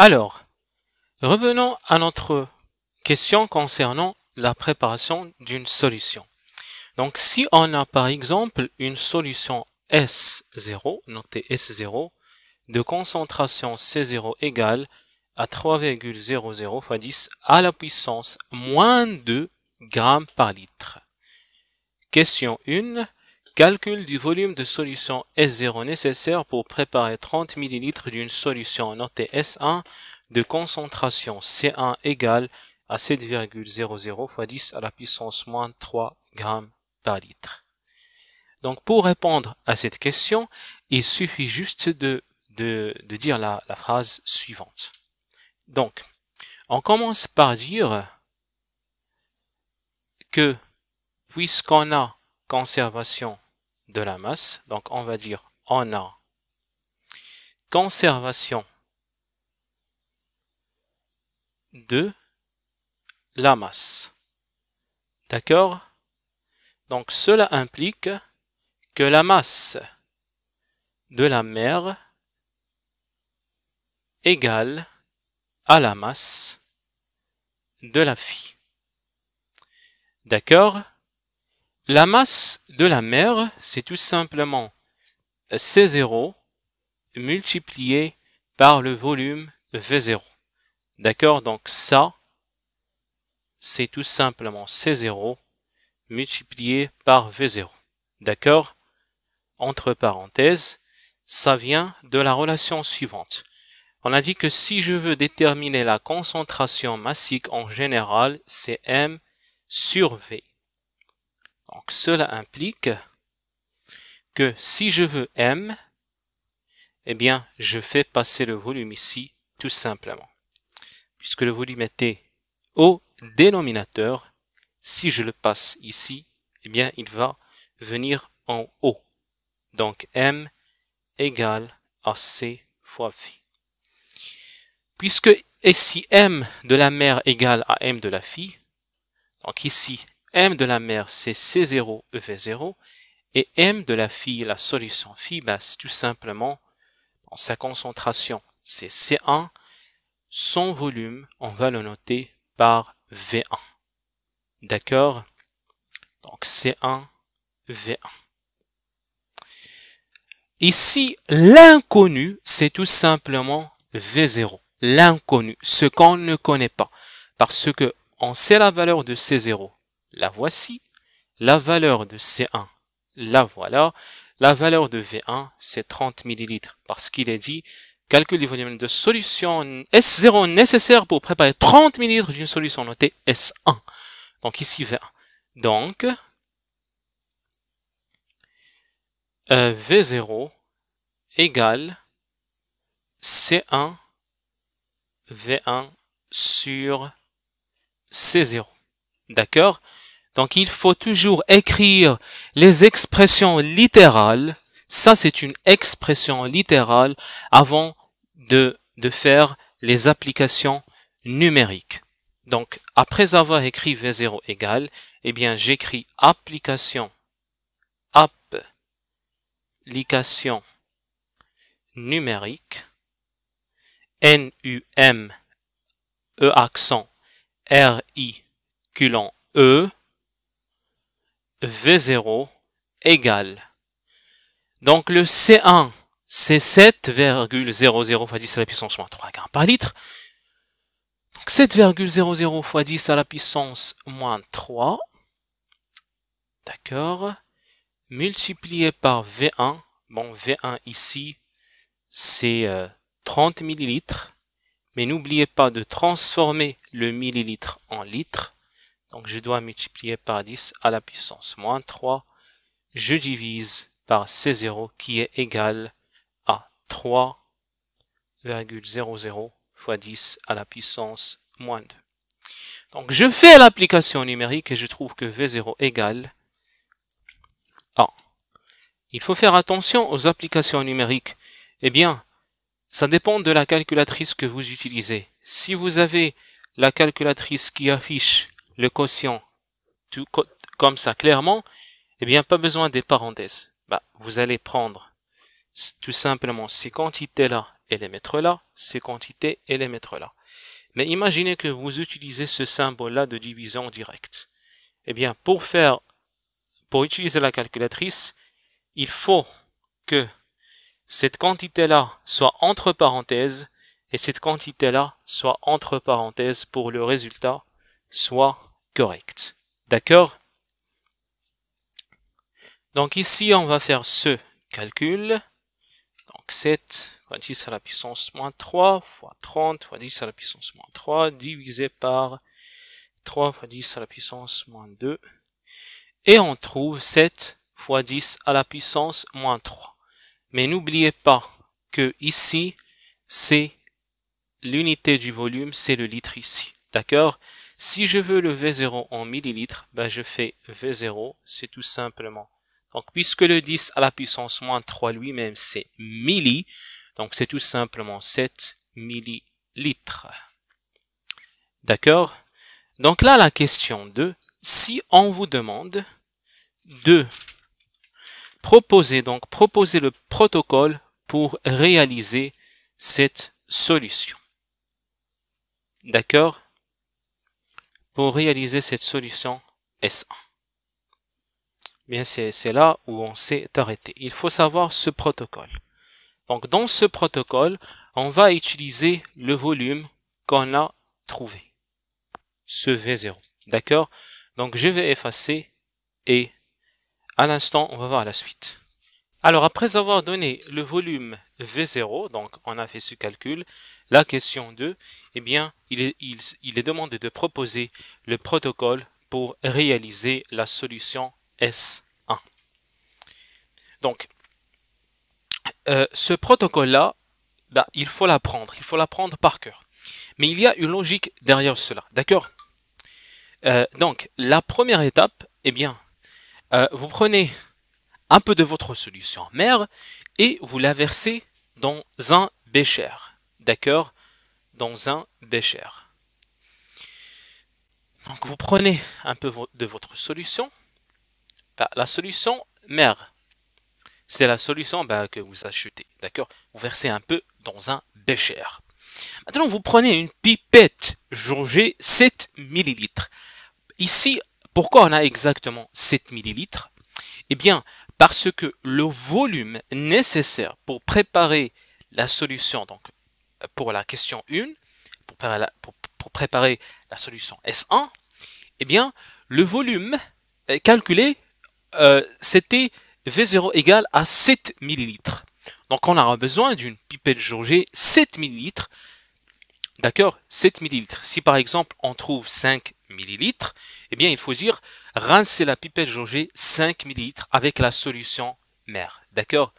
Alors, revenons à notre question concernant la préparation d'une solution. Donc, si on a par exemple une solution S0, notée S0, de concentration C0 égale à 3,00 fois 10 à la puissance moins 2 grammes par litre. Question 1. Calcul du volume de solution S0 nécessaire pour préparer 30 ml d'une solution notée S1 de concentration C1 égale à 7,00 fois 10 à la puissance moins 3 grammes par litre. Donc pour répondre à cette question, il suffit juste de dire la phrase suivante. Donc, on commence par dire que puisqu'on a conservation de la masse, donc on va dire on a conservation de la masse. D'accord? Donc cela implique que la masse de la mer égale à la masse de la fille. D'accord? La masse de la mer, c'est tout simplement C0 multiplié par le volume V0. D'accord? Donc ça, c'est tout simplement C0 multiplié par V0. D'accord? Entre parenthèses, ça vient de la relation suivante. On a dit que si je veux déterminer la concentration massique en général, c'est M sur V. Donc cela implique que si je veux M, eh bien je fais passer le volume ici tout simplement. Puisque le volume était au dénominateur, si je le passe ici, eh bien il va venir en haut. Donc M égale à C fois V. Puisque ici M de la mer égale à M de la fille, donc ici M de la mer c'est C0 EV0 et M de la fille, la solution phi, c'est tout simplement sa concentration c'est C1, son volume on va le noter par V1. D'accord? Donc C1 V1. Ici l'inconnu c'est tout simplement V0. L'inconnu, ce qu'on ne connaît pas. Parce que on sait la valeur de C0, la voici. La valeur de C1, la voilà. La valeur de V1, c'est 30 ml. Parce qu'il est dit, calcul du volume de solution S0 nécessaire pour préparer 30 ml d'une solution notée S1. Donc ici V1. Donc, V0 égale C1 V1 sur C0. D'accord? Donc, il faut toujours écrire les expressions littérales. Ça, c'est une expression littérale avant de faire les applications numériques. Donc, après avoir écrit V0 égale, eh bien, j'écris application numérique, NUM, E accent, RI, culon E, V0 égale. Donc le C1, c'est 7,00 fois 10 à la puissance moins 3 grammes par litre. Donc 7,00 fois 10 à la puissance moins 3. D'accord. Multiplié par V1. Bon, V1 ici, c'est 30 millilitres. Mais n'oubliez pas de transformer le millilitre en litre. Donc je dois multiplier par 10 à la puissance moins 3. Je divise par C0 qui est égal à 3,00 fois 10 à la puissance moins 2. Donc je fais l'application numérique et je trouve que V0 égale A. Il faut faire attention aux applications numériques. Eh bien, ça dépend de la calculatrice que vous utilisez. Si vous avez la calculatrice qui affiche le quotient tout comme ça clairement, eh bien pas besoin des parenthèses. Vous allez prendre tout simplement ces quantités-là et les mettre là, ces quantités et les mettre là. Mais imaginez que vous utilisez ce symbole-là de division directe. Eh bien, pour utiliser la calculatrice, il faut que cette quantité-là soit entre parenthèses et cette quantité-là soit entre parenthèses pour le résultat soit correct. D'accord? Donc ici, on va faire ce calcul. Donc 7 fois 10 à la puissance moins 3 fois 30 fois 10 à la puissance moins 3 divisé par 3 fois 10 à la puissance moins 2. Et on trouve 7 fois 10 à la puissance moins 3. Mais n'oubliez pas que ici, c'est l'unité du volume, c'est le litre ici. D'accord? Si je veux le V0 en millilitres, ben je fais V0, c'est tout simplement. Donc, puisque le 10 à la puissance moins 3 lui-même, c'est milli, donc c'est tout simplement 7 millilitres. D'accord? Donc là, la question 2, si on vous demande de proposer le protocole pour réaliser cette solution. D'accord? Pour réaliser cette solution S1. Bien, c'est là où on s'est arrêté. Il faut savoir ce protocole. Donc, dans ce protocole, on va utiliser le volume qu'on a trouvé. Ce V0. D'accord? Donc, je vais effacer et à l'instant, on va voir la suite. Alors, après avoir donné le volume V0, donc on a fait ce calcul, la question 2, eh bien, il est demandé de proposer le protocole pour réaliser la solution S1. Donc, ce protocole-là, ben, il faut l'apprendre par cœur. Mais il y a une logique derrière cela, d'accord? Donc, la première étape, eh bien, vous prenez un peu de votre solution mère et vous la versez dans un bécher, d'accord? Dans un bécher. Donc, vous prenez un peu de votre solution. La solution mère, c'est la solution que vous achetez, d'accord? Vous versez un peu dans un bécher. Maintenant, vous prenez une pipette jaugée 7 ml. Ici, pourquoi on a exactement 7 ml? Eh bien, parce que le volume nécessaire pour préparer la solution, donc pour la question 1, pour préparer la solution S1, eh bien, le volume calculé, c'était V0 égale à 7 ml. Donc, on aura besoin d'une pipette jaugée 7 ml. D'accord? 7 ml. Si par exemple, on trouve 5 ml, eh bien, il faut dire rincer la pipette jaugée 5 ml avec la solution mère. D'accord?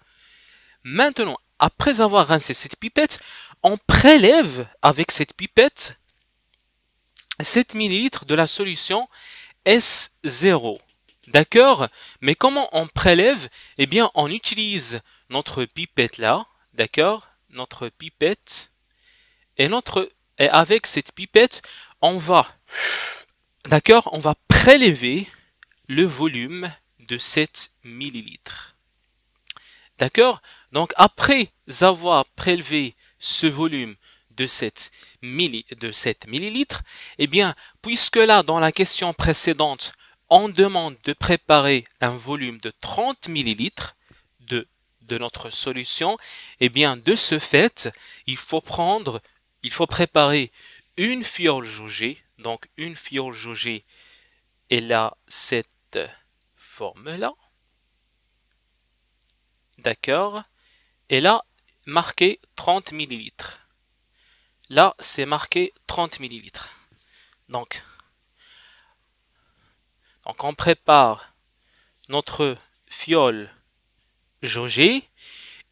Maintenant, après avoir rincé cette pipette, on prélève avec cette pipette 7 ml de la solution S0. D'accord? Mais comment on prélève? Eh bien, on utilise notre pipette là. D'accord? Notre pipette. Et avec cette pipette, on va prélever le volume de 7 millilitres. D'accord? Donc, après avoir prélevé ce volume de 7 millilitres, eh bien, puisque là, dans la question précédente, on demande de préparer un volume de 30 millilitres de notre solution, eh bien, de ce fait, il faut préparer une fiole jaugée. Donc, une fiole jaugée, elle a cette forme-là. D'accord? Et là, marqué 30 millilitres. Là, c'est marqué 30 millilitres. Donc, on prépare notre fiole jaugée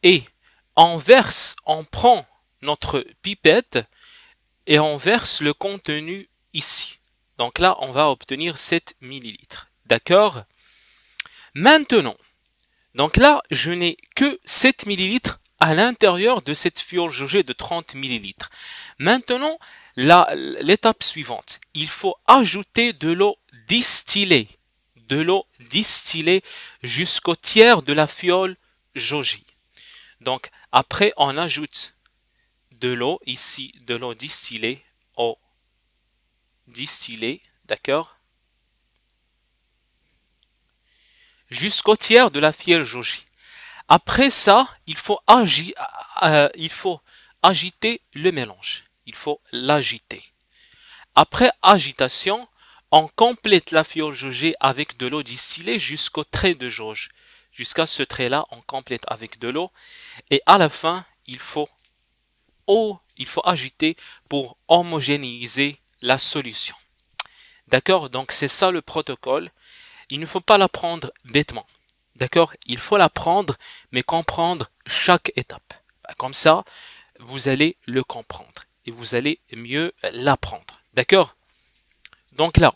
et on prend notre pipette et on verse le contenu ici. Donc là, on va obtenir 7 millilitres. D'accord? Maintenant, donc là, je n'ai que 7 millilitres à l'intérieur de cette fiole jaugée de 30 millilitres. Maintenant, l'étape suivante, il faut ajouter de l'eau distillée. De l'eau distillée jusqu'au tiers de la fiole jaugée. Donc, après, on ajoute de l'eau, ici de l'eau distillée, eau distillée, d'accord, jusqu'au tiers de la fiole jaugée. Après ça, il faut agiter le mélange. Il faut l'agiter. Après agitation, on complète la fiole jaugée avec de l'eau distillée jusqu'au trait de jauge. Jusqu'à ce trait-là, on complète avec de l'eau. Et à la fin, il faut agiter pour homogénéiser la solution. D'accord? Donc c'est ça le protocole. Il ne faut pas l'apprendre bêtement. D'accord? Il faut l'apprendre, mais comprendre chaque étape. Comme ça, vous allez le comprendre et vous allez mieux l'apprendre. D'accord? Donc là,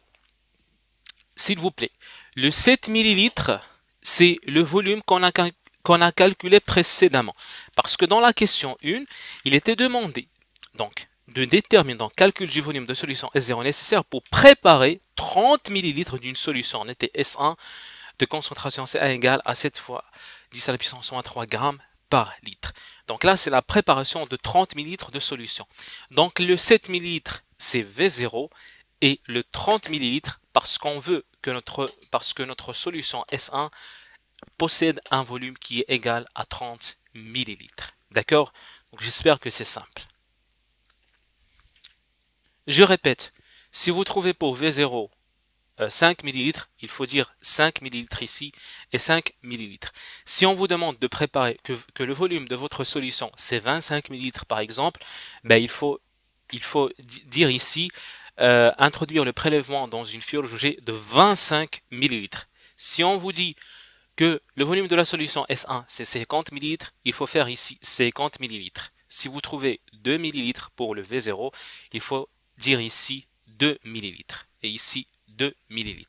s'il vous plaît, le 7 ml, c'est le volume qu'on a calculé précédemment. Parce que dans la question 1, il était demandé donc de déterminer le calcul du volume de solution S0 nécessaire pour préparer 30 ml d'une solution. On était S1 de concentration CA égale à 7 fois 10 à la puissance moins 3 grammes par litre. Donc là, c'est la préparation de 30 ml de solution. Donc le 7 ml, c'est V0 et le 30 ml parce que notre solution S1 possède un volume qui est égal à 30 ml. D'accord? Donc j'espère que c'est simple. Je répète, si vous trouvez pour V0 5 ml, il faut dire 5 ml ici et 5 ml. Si on vous demande de préparer que le volume de votre solution c'est 25 ml par exemple, ben il faut dire ici introduire le prélèvement dans une fiole jaugée de 25 ml. Si on vous dit que le volume de la solution S1 c'est 50 ml, il faut faire ici 50 ml. Si vous trouvez 2 ml pour le V0, il faut dire ici 2 ml et ici 2 ml.